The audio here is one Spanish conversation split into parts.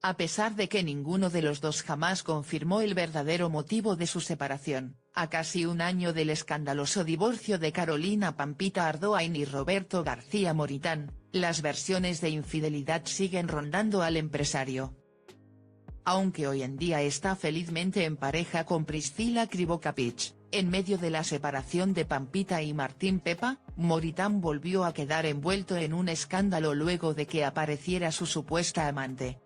A pesar de que ninguno de los dos jamás confirmó el verdadero motivo de su separación, a casi un año del escandaloso divorcio de Carolina Pampita Ardoin y Roberto García Moritán, las versiones de infidelidad siguen rondando al empresario. Aunque hoy en día está felizmente en pareja con Priscila Krivokapich, en medio de la separación de Pampita y Martín Pepa, Moritán volvió a quedar envuelto en un escándalo luego de que apareciera su supuesta amante.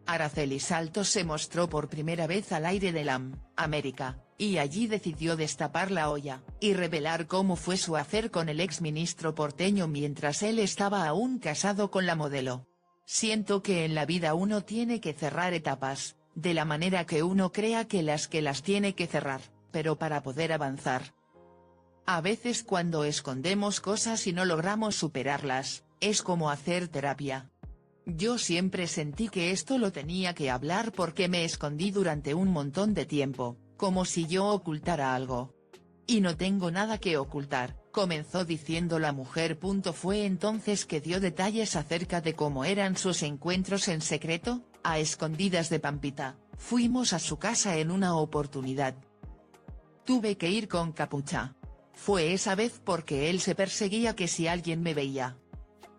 Araceli Salto se mostró por primera vez al aire de América, y allí decidió destapar la olla, y revelar cómo fue su afer con el exministro porteño mientras él estaba aún casado con la modelo. Siento que en la vida uno tiene que cerrar etapas, de la manera que uno crea que las tiene que cerrar, pero para poder avanzar. A veces cuando escondemos cosas y no logramos superarlas, es como hacer terapia. Yo siempre sentí que esto lo tenía que hablar porque me escondí durante un montón de tiempo, como si yo ocultara algo. Y no tengo nada que ocultar, comenzó diciendo la mujer. Fue entonces que dio detalles acerca de cómo eran sus encuentros en secreto, a escondidas de Pampita. Fuimos a su casa en una oportunidad. Tuve que ir con capucha. Fue esa vez porque él se perseguía que si alguien me veía.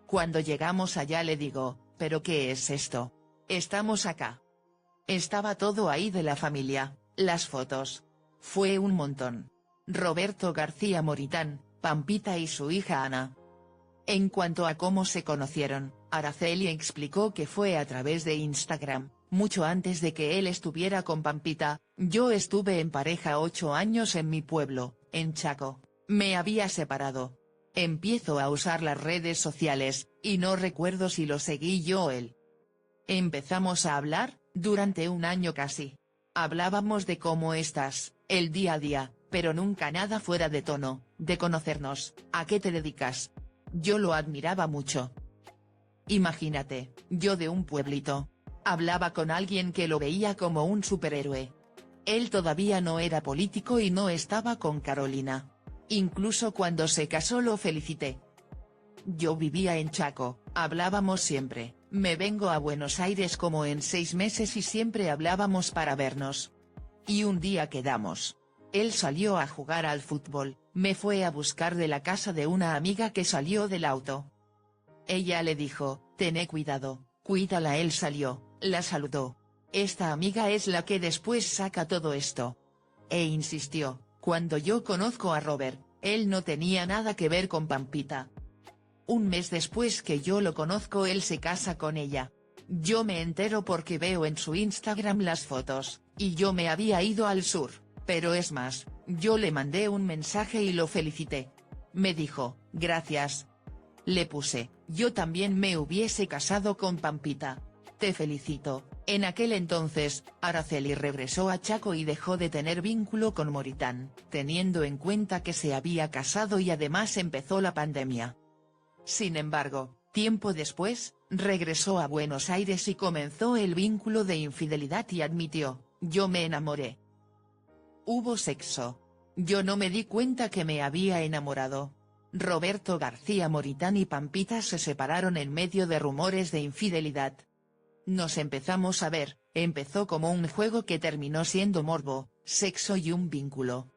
Cuando llegamos allá le digo, ¿pero qué es esto? Estamos acá. Estaba todo ahí de la familia, las fotos. Fue un montón. Roberto García Moritán, Pampita y su hija Ana. En cuanto a cómo se conocieron, Araceli explicó que fue a través de Instagram, mucho antes de que él estuviera con Pampita. Yo estuve en pareja 8 años en mi pueblo, en Chaco. Me había separado. Empiezo a usar las redes sociales, y no recuerdo si lo seguí yo o él. Empezamos a hablar, durante un año casi. Hablábamos de cómo estás, el día a día, pero nunca nada fuera de tono, de conocernos, ¿a qué te dedicas? Yo lo admiraba mucho. Imagínate, yo de un pueblito. Hablaba con alguien que lo veía como un superhéroe. Él todavía no era político y no estaba con Carolina. Incluso cuando se casó lo felicité. Yo vivía en Chaco, hablábamos siempre, me vengo a Buenos Aires como en 6 meses y siempre hablábamos para vernos. Y un día quedamos. Él salió a jugar al fútbol, me fue a buscar de la casa de una amiga que salió del auto. Ella le dijo, tené cuidado, cuídala. Él salió, la saludó. Esta amiga es la que después saca todo esto. E insistió. Cuando yo conozco a Robert, él no tenía nada que ver con Pampita. Un mes después que yo lo conozco él se casa con ella. Yo me entero porque veo en su Instagram las fotos, y yo me había ido al sur, pero es más, yo le mandé un mensaje y lo felicité. Me dijo, gracias. Le puse, yo también me hubiese casado con Pampita. Te felicito. En aquel entonces, Araceli regresó a Chaco y dejó de tener vínculo con Moritán, teniendo en cuenta que se había casado y además empezó la pandemia. Sin embargo, tiempo después, regresó a Buenos Aires y comenzó el vínculo de infidelidad y admitió, yo me enamoré. Hubo sexo. Yo no me di cuenta que me había enamorado. Roberto García Moritán y Pampita se separaron en medio de rumores de infidelidad. Nos empezamos a ver, empezó como un juego que terminó siendo morbo, sexo y un vínculo.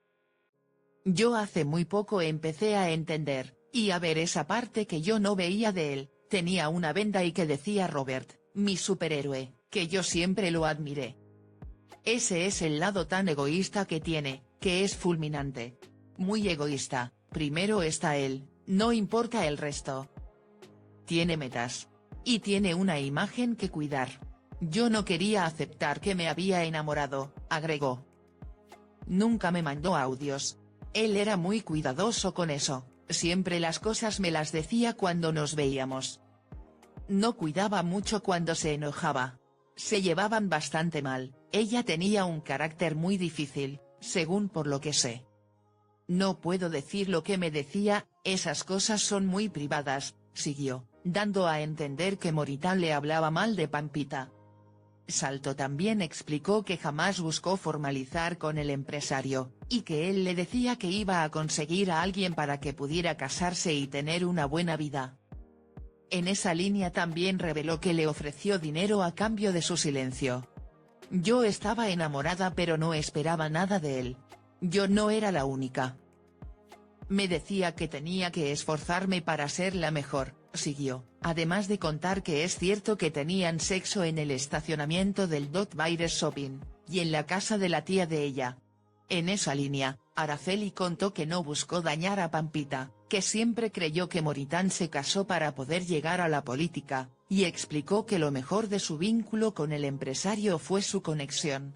Yo hace muy poco empecé a entender, y a ver esa parte que yo no veía de él, tenía una venda y que decía Robert, mi superhéroe, que yo siempre lo admiré. Ese es el lado tan egoísta que tiene, que es fulminante. Muy egoísta, primero está él, no importa el resto. Tiene metas. Y tiene una imagen que cuidar. Yo no quería aceptar que me había enamorado, agregó. Nunca me mandó audios. Él era muy cuidadoso con eso, siempre las cosas me las decía cuando nos veíamos. No cuidaba mucho cuando se enojaba. Se llevaban bastante mal, ella tenía un carácter muy difícil, según por lo que sé. No puedo decir lo que me decía, esas cosas son muy privadas, siguió, dando a entender que Moritán le hablaba mal de Pampita. Salto también explicó que jamás buscó formalizar con el empresario, y que él le decía que iba a conseguir a alguien para que pudiera casarse y tener una buena vida. En esa línea también reveló que le ofreció dinero a cambio de su silencio. Yo estaba enamorada pero no esperaba nada de él. Yo no era la única. Me decía que tenía que esforzarme para ser la mejor, siguió, además de contar que es cierto que tenían sexo en el estacionamiento del Dot-Baires Shopping, y en la casa de la tía de ella. En esa línea, Araceli contó que no buscó dañar a Pampita, que siempre creyó que Moritán se casó para poder llegar a la política, y explicó que lo mejor de su vínculo con el empresario fue su conexión.